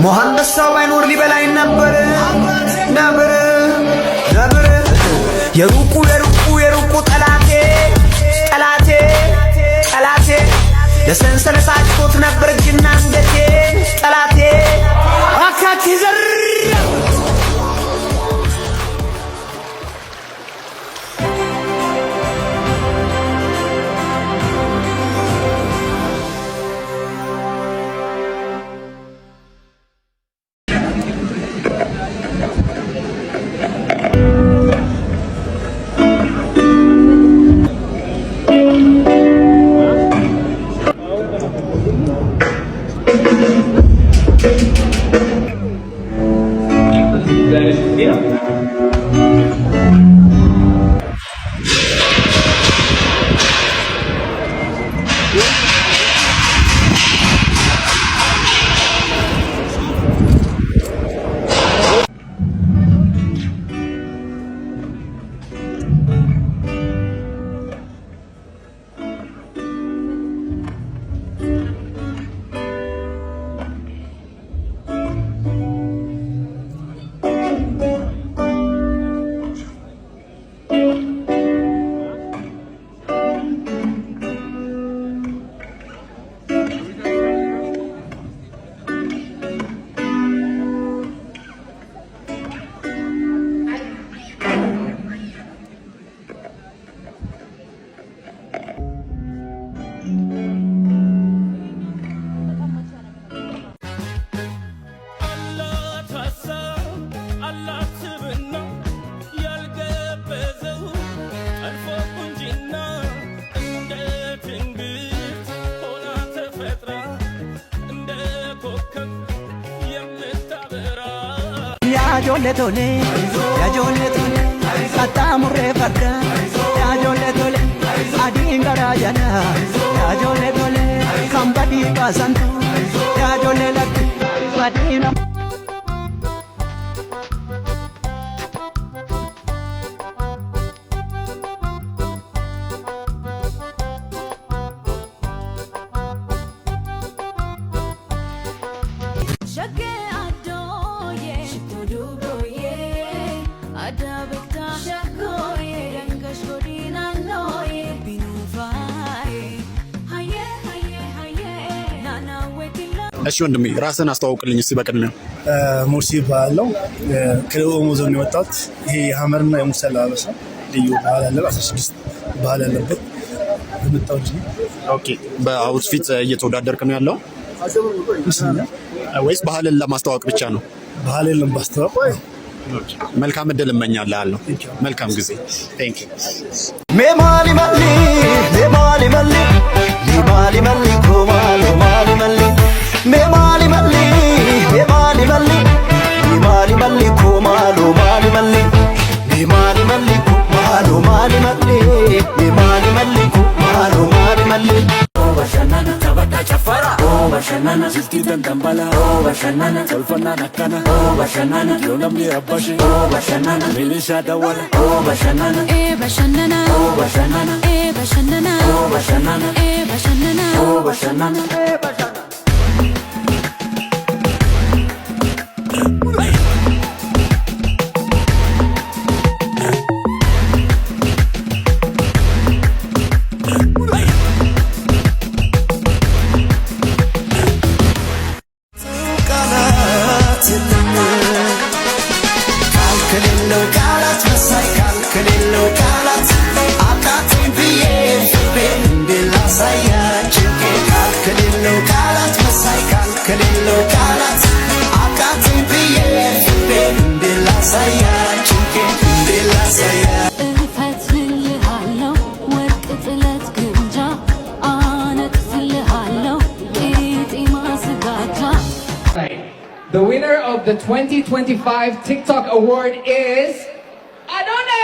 መሐመድ ሰው ባይኖር ሊበላኝ ነበር የሩቁ ጠላቴ ለሰንሰለት አጭቶት ነበር እጅና አንገቴ ጠላቴ አካቲ ዘር Jole tole, kata murre farda. Ya jole tole, adi ingara jana. Ya jole tole, kambadi kasantu. Ya jole lati, badina. እሺ ወንድሜ ራስን አስተዋውቅልኝ እስቲ በቅድሚያ። ሙርሲ ባለው ከኦሞ ዞን የወጣት ይሄ የሐመርና የሙሰላ አበሳ ልዩ ባህል አለ 16 ባህል አለበት የመጣው ልጅ ነው። ኦኬ በአውትፊት እየተወዳደርክ ነው ያለው ወይስ ባህልን ለማስተዋወቅ ብቻ ነው? ባህልን ለማስተዋወቅ። መልካም እድል እመኛለሁ። መልካም ጊዜ። ቴንክ ዩ ሜማሊ መሊ ሜማሊ መሊ ሜማሊ መሊ ኮማሎ ማሊ መሊ ሜማሊ መሊ ሜማሊ መሊ ሜማሊ መሊ ኮማሎ ማሊ መሊ ሜማሊ መሊ ኮማሎ ማሊ መሊ ሜማሊ መሊ ኮማሎ ማሊ መሊ Bashanana tabata chafara bashanana silti dandambala bashanana solfana nakana bashanana yonamni abashi bashanana milisha dawala bashanana bashanana bashanana bashanana bashanana bashanana bashanana bashanana The winner of the 2025 TikTok award is Adonai!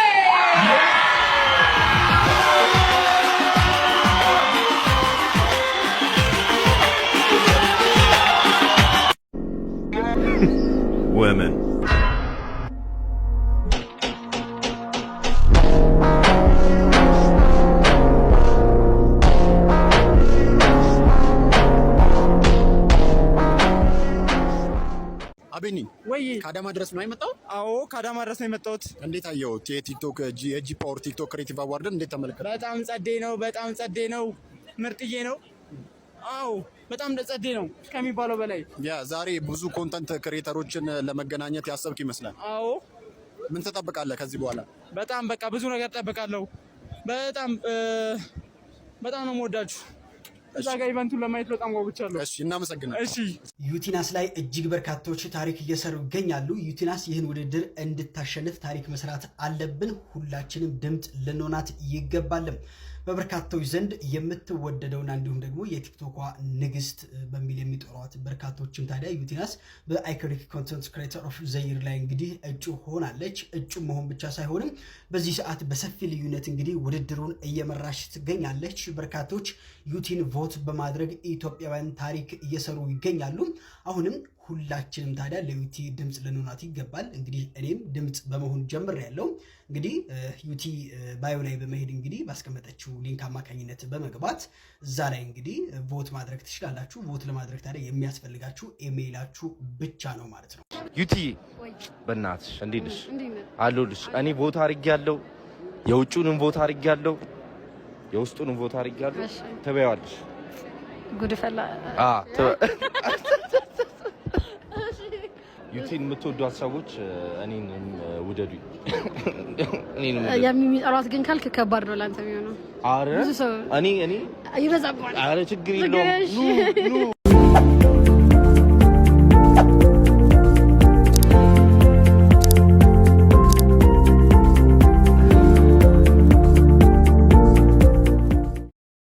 Women. ወይ ከአዳማ ድረስ ነው የመጣው? አዎ ከአዳማ ድረስ ነው የመጣሁት። እንዴት አየው የቲክቶክ የጂ ፓወር ቲክቶክ ክሬቲቭ አዋርድን እንዴት ተመለከተ? በጣም ጸዴ ነው ምርጥዬ ነው። አዎ በጣም ጸዴ ነው ከሚባለው በላይ። ያ ዛሬ ብዙ ኮንተንት ክሬተሮችን ለመገናኘት ያሰብክ ይመስላል። አዎ ምን ትጠብቃለህ ከዚህ በኋላ? በጣም በቃ ብዙ ነገር እጠብቃለሁ። በጣም ነው የምወዳችሁ። እዛ ጋር ኢቨንቱን ለማየት በጣም ጓጉቻለሁ። እሺ እናመሰግናለን። እሺ ዩቲናስ ላይ እጅግ በርካቶች ታሪክ እየሰሩ ይገኛሉ። ዩቲናስ ይህን ውድድር እንድታሸንፍ ታሪክ መስራት አለብን። ሁላችንም ድምፅ ልንሆናት ይገባልም። በበርካቶች ዘንድ የምትወደደውና እንዲሁም ደግሞ የቲክቶኳ ንግስት በሚል የሚጠሯት በርካቶችም ታዲያ ዩቲናስ በአይኮኒክ ኮንተንት ክሬተር ኦፍ ዘ ይር ላይ እንግዲህ እጩ ሆናለች። እጩ መሆን ብቻ ሳይሆንም በዚህ ሰዓት በሰፊ ልዩነት እንግዲህ ውድድሩን እየመራች ትገኛለች። በርካቶች ዩቲን ቮት በማድረግ ኢትዮጵያውያን ታሪክ እየሰሩ ይገኛሉ። አሁንም ሁላችንም ታዲያ ለዩቲ ድምፅ ልንሆናት ይገባል። እንግዲህ እኔም ድምፅ በመሆን ጀምሬያለሁ። እንግዲህ ዩቲ ባዮ ላይ በመሄድ እንግዲህ ባስቀመጠችው ሊንክ አማካኝነት በመግባት እዛ ላይ እንግዲህ ቮት ማድረግ ትችላላችሁ። ቮት ለማድረግ ታዲያ የሚያስፈልጋችሁ ኢሜይላችሁ ብቻ ነው ማለት ነው። ዩቲ በእናትሽ እንዴት ነሽ? አለሁልሽ። እኔ ቮት አድርጌያለሁ። የውጭውንም ቮት አድርጌያለሁ። የውስጡንም ቮት አድርጌያለሁ። ተበያዋለሽ ጉድፈላ ዩቲን የምትወዷት ሰዎች እኔን ውደዱኝ። የሚጠሯት ግን ካልክ ከባድ ነው ላንተ የሚሆነው። አረ እኔ ይበዛባል። አረ ችግር የለውም ኑ